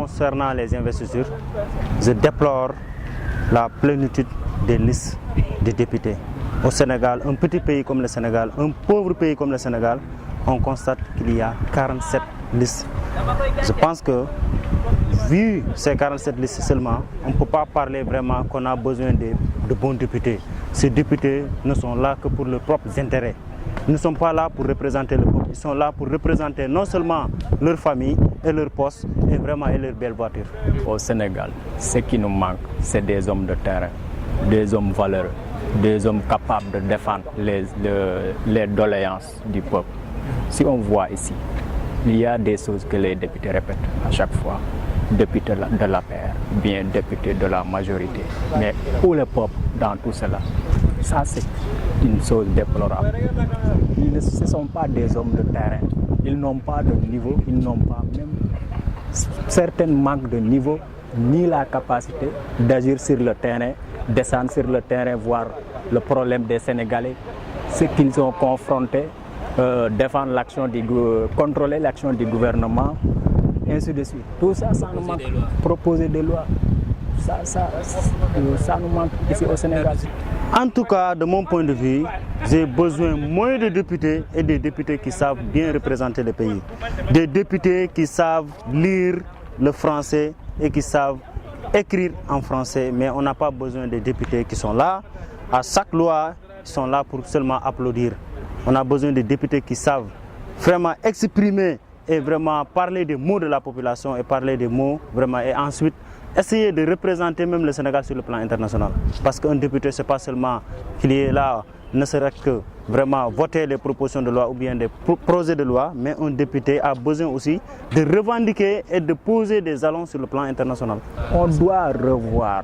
Concernant les investitures, je déplore la plénitude des listes de députés. Au Sénégal, un petit pays comme le Sénégal, un pauvre pays comme le Sénégal, on constate qu'il y a 47 listes. Je pense que, vu ces 47 listes seulement, on ne peut pas parler vraiment qu'on a besoin de bons députés. Ces députés ne sont là que pour leurs propres intérêts. Ils ne sont pas là pour représenter le peuple, ils sont là pour représenter non seulement leur famille et leur poste, et vraiment et leur belle voiture. Au Sénégal, ce qui nous manque, c'est des hommes de terrain, des hommes valeureux, des hommes capables de défendre les doléances du peuple. Si on voit ici, il y a des choses que les députés répètent à chaque fois. Député de l'APR, bien député de la majorité. Mais où le peuple dans tout cela? Ça, c'est une chose déplorable. Ce ne sont pas des hommes de terrain. Ils n'ont pas de niveau, ils n'ont pas même certains manques de niveau, ni la capacité d'agir sur le terrain, descendre sur le terrain, voir le problème des Sénégalais, ce qu'ils ont confronté, défendre l'action contrôler l'action du gouvernement, ainsi de suite. Tout ça, ça nous manque. Proposer des lois. Ça nous manque ici au Sénégal. En tout cas, de mon point de vue, j'ai besoin moins de députés et des députés qui savent bien représenter le pays. Des députés qui savent lire le français et qui savent écrire en français. Mais on n'a pas besoin de députés qui sont là, à chaque loi, qui sont là pour seulement applaudir. On a besoin de députés qui savent vraiment exprimer et vraiment parler des mots de la population et parler des mots vraiment et ensuite essayer de représenter même le Sénégal sur le plan international. Parce qu'un député, ce n'est pas seulement qu'il est là, ne serait-ce que vraiment voter les propositions de loi ou bien des projets de loi, mais un député a besoin aussi de revendiquer et de poser des jalons sur le plan international. On doit revoir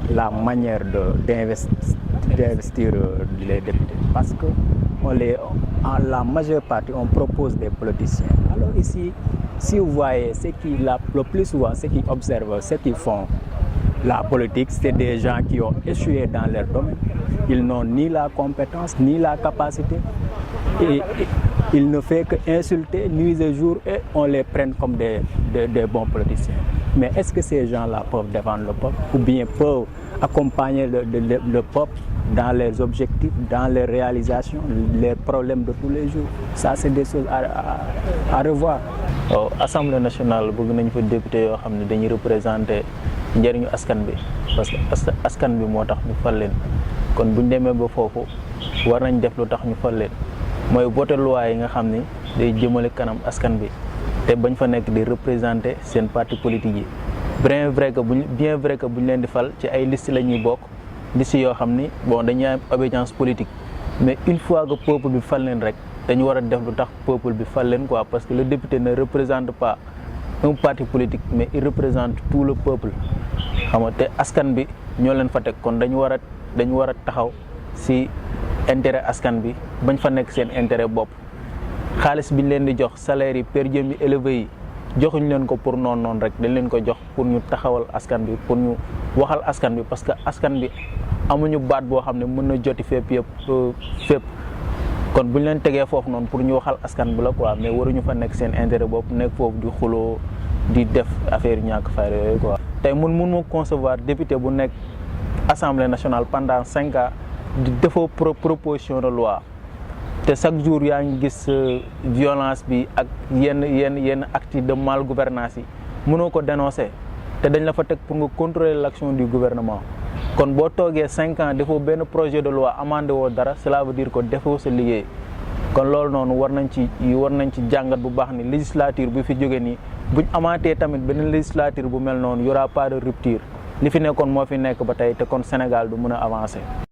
la manière d'investir les députés parce que la majeure partie, on propose des politiciens. Alors ici, si vous voyez, le plus souvent, ceux qui observent, ceux qui font la politique, c'est des gens qui ont échoué dans leur domaine. Ils n'ont ni la compétence, ni la capacité. Et ils ne font qu'insulter nuit et jour et on les prenne comme des bons politiciens. Mais est-ce que ces gens-là peuvent défendre le peuple ou bien peuvent accompagner le peuple dans leurs objectifs, dans les réalisations, les problèmes de tous les jours? Ça, c'est des choses à revoir. Assemblée nationale, bëgg nañ fa député yoo xam ne dañuy représenter njëriñu askan bi parce que askan bi moo tax ñu fal leen kon bu ñu demee ba foofu war nañ def lu tax ñu fal leen mooy voter loi yi nga xam ni day jëmale kanam askan bi te bañ fa nekk di représenter seen parti politique yi bien vrai que bu ñu leen di fal ci ay liste la ñuy bokk liste yoo xam ni bon dañuy am obédience politique mais une fois que peuple bi fal leen rek dañu war a def lu tax peuple bi fal leen quoi parce que le député ne représente pas un parti politique mais il représente tout le peuple xam nga te askan bi ñoo leen fa teg kon dañu war a taxaw si intérêt askan bi bañ fa nekk seen intérêt bopp xaalis bi ñu leen di jox salaire yi per diem yi élevé yi joxuñ leen ko pour noonu rek dañ leen ko jox pour ñu taxawal askan bi pour ñu waxal askan bi parce que askan bi amuñu baat boo xam ne mën na joti fépp kon bu ñu leen tegee foofu noonu pour ñu waxal askan bi la quoi mais waruñu fa nekk seen intérêt bopp nekk foofu di xuloo di def affaire ñàkk fayda yooyu quoi. tey mun ma concevoir député bu nekk assemblée nationale pendant 5 ans di defoo proposition de loi te chaque jour yaa ngi gis violence bi ak yenn actes de mal gouvernance yi mënoo ko dénoncer te dañ la fa teg pour nga contrôler l'action du gouvernement. kon boo toogee 5 ans defoo benn projet de loi amandé woo dara cela veut dire que defoo sa liggéey kon loolu noonu war nañ ci jàngat bu baax ni législature bi fi jóge nii buñ amaatee tamit beneen législature bu mel noonu y aura pas de rupture li fi nekkoon moo fi nekk ba tey te kon Sénégal du mën a avancer.